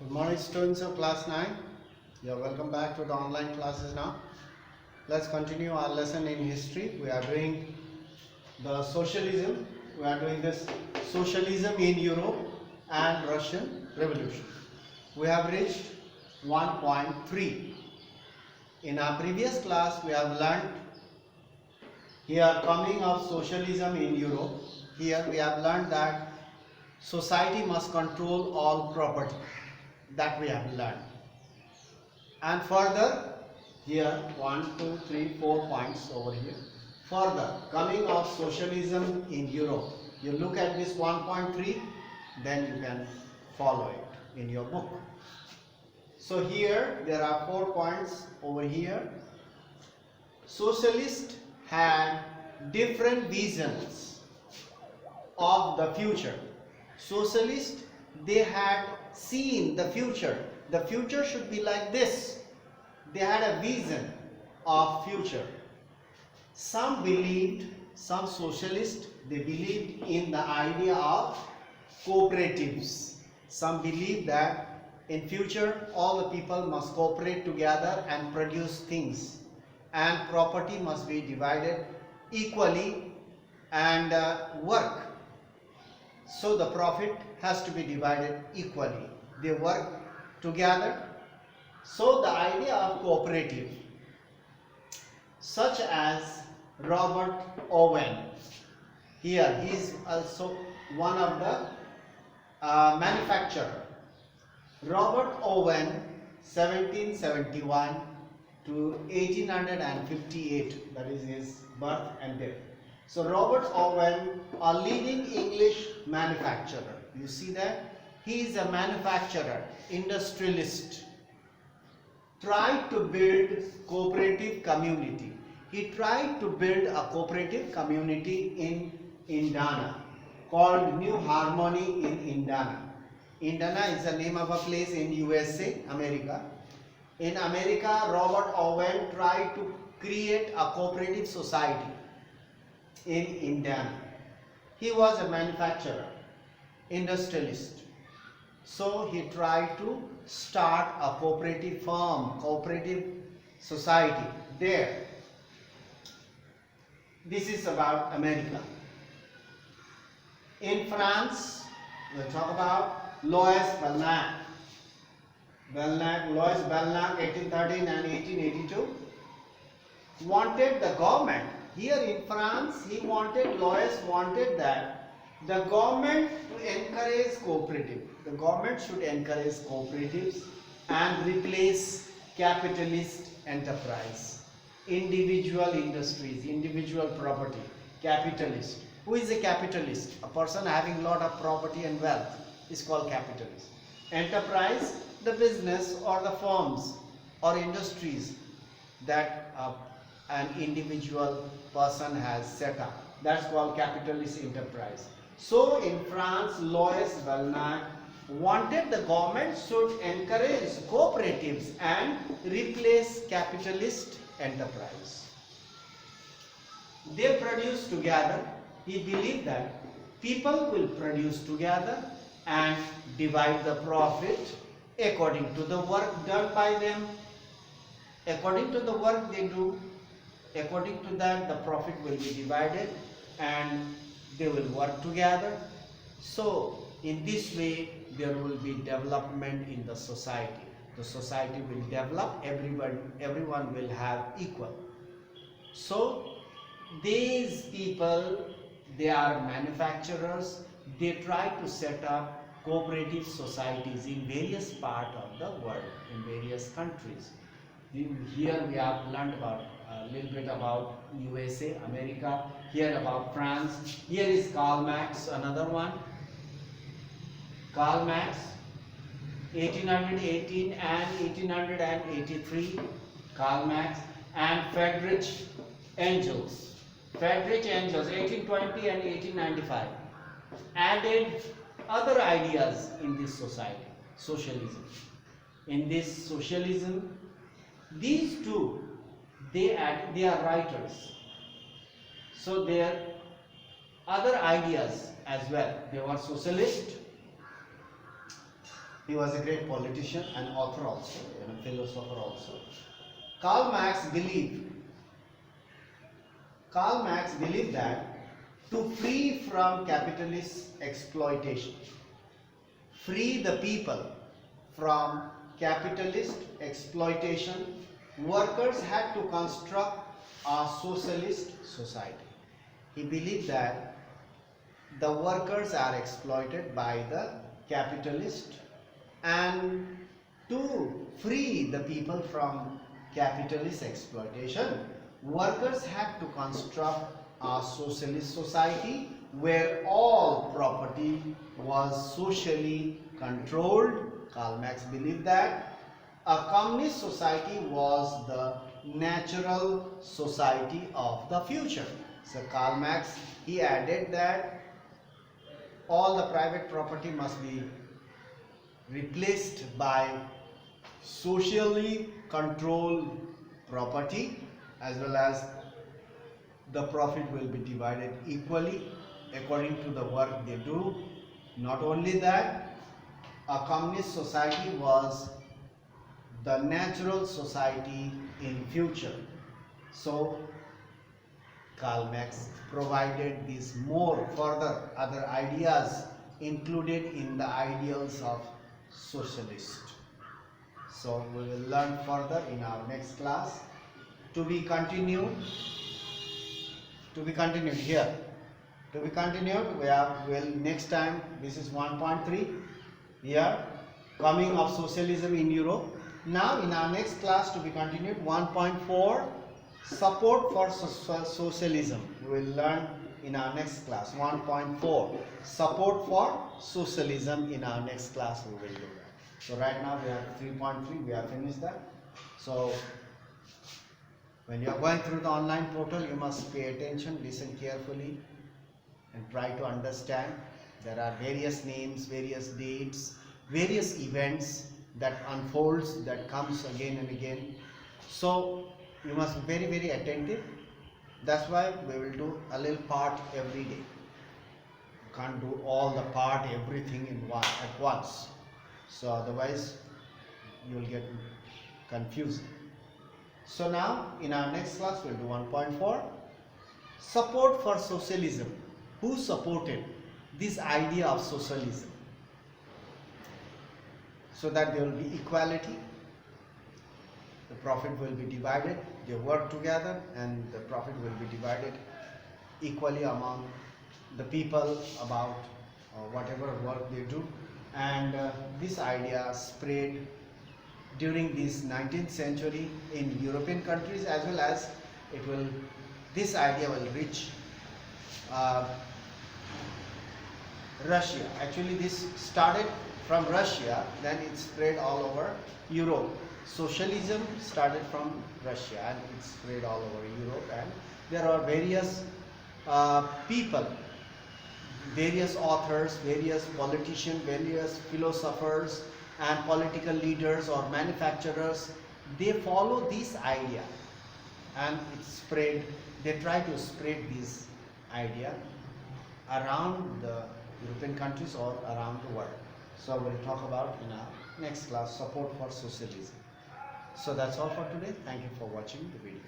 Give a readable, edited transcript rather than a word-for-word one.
Good morning, students of class 9. You are welcome back to the online classes now. Let's continue our lesson in history. We are doing the socialism. We are doing this socialism in Europe and Russian Revolution. We have reached 1.3. In our previous class, we have learned here coming of socialism in Europe. Here we have learned that society must control all property. That we have learned. And further, here 1, 2, 3, 4 points over here. Further, coming of socialism in Europe. You look at this 1.3, then you can follow it in your book. So here there are 4 points over here. Socialists had different visions of the future. Socialists, they had seen the future. The future should be like this. They had a vision of future. Some socialists, they believed in the idea of cooperatives. Some believe that in future all the people must cooperate together and produce things, and property must be divided equally and work. So the profit has to be divided equally. They work together. So the idea of cooperative, such as Robert Owen, here he is also one of the manufacturer. Robert Owen, 1771 to 1858, that is his birth and death. So Robert Owen, a leading English manufacturer. You see that? He is a manufacturer, industrialist. Tried to build cooperative community. He tried to build a cooperative community in Indiana called New Harmony in Indiana. Indiana is the name of a place in USA, America. In America, Robert Owen tried to create a cooperative society in Indiana. He was a manufacturer, industrialist. So he tried to start a cooperative firm, cooperative society there. This is about America. In France, we'll talk about Louis Belknap. Louis Belknap, 1813 and 1882, wanted the government. Here in France, Louis wanted that the government to encourage cooperative. The government should encourage cooperatives and replace capitalist enterprise, individual industries, individual property, capitalist. Who is a capitalist? A person having lot of property and wealth is called capitalist. Enterprise, the business or the firms or industries that an individual person has set up. That's called capitalist enterprise. So in France, Louis Belknap wanted the government should encourage cooperatives and replace capitalist enterprise. They produce together. He believed that people will produce together and divide the profit according to the work done by them. According to the work they do, according to that the profit will be divided and they will work together. So in this way there will be development in the society. The society will develop, everyone will have equal. So these people, they are manufacturers. They try to set up cooperative societies in various parts of the world, in various countries. Here we have learned about a little bit about USA, America, here about France. Here is Karl Marx, another one. Karl Marx, 1818 and 1883, Karl Marx, and Friedrich Engels. Friedrich Engels, 1820 and 1895, added other ideas in this society, socialism. In this socialism, these two, they are writers. So their other ideas as well. They were socialist He was a great politician and author also, and a philosopher also. Karl Marx believed Karl Marx believed that to free from capitalist exploitation, free the people from capitalist exploitation, workers had to construct a socialist society. He believed that the workers are exploited by the capitalist, and to free the people from capitalist exploitation, workers had to construct a socialist society where all property was socially controlled. Karl Marx believed that a communist society was the natural society of the future. So Karl Marx, he added that all the private property must be replaced by socially controlled property, as well as the profit will be divided equally according to the work they do. Not only that, a communist society was the natural society in future. So Karl Marx provided these more further other ideas included in the ideals of socialist. So we will learn further in our next class. To be continued here. To be continued, will next time, this is 1.3 here, coming of socialism in Europe. Now in our next class, to be continued, 1.4, support for socialism. We will learn in our next class. 1.4, support for socialism. In our next class we will do that. So right now we have 3.3, we have finished that. So when you are going through the online portal, you must pay attention, listen carefully, and try to understand. There are various names, various dates, various events that unfolds, that comes again and again. So you must be very, very attentive. That's why we will do a little part every day. You can't do all the part, everything at once. So otherwise you will get confused. So now in our next class we'll do 1.4, support for socialism. Who supported this idea of socialism? So that there will be equality, the profit will be divided, they work together and the profit will be divided equally among the people about whatever work they do. And this idea spread during this 19th century in European countries, as well as this idea will reach Russia. Actually this started from Russia, then it spread all over Europe. Socialism started from Russia and it spread all over Europe, and there are various people, various authors, various politicians, various philosophers and political leaders or manufacturers. They follow this idea and it spread, they try to spread this idea around the European countries or around the world. So we'll talk about in our next class, support for socialism. So that's all for today. Thank you for watching the video.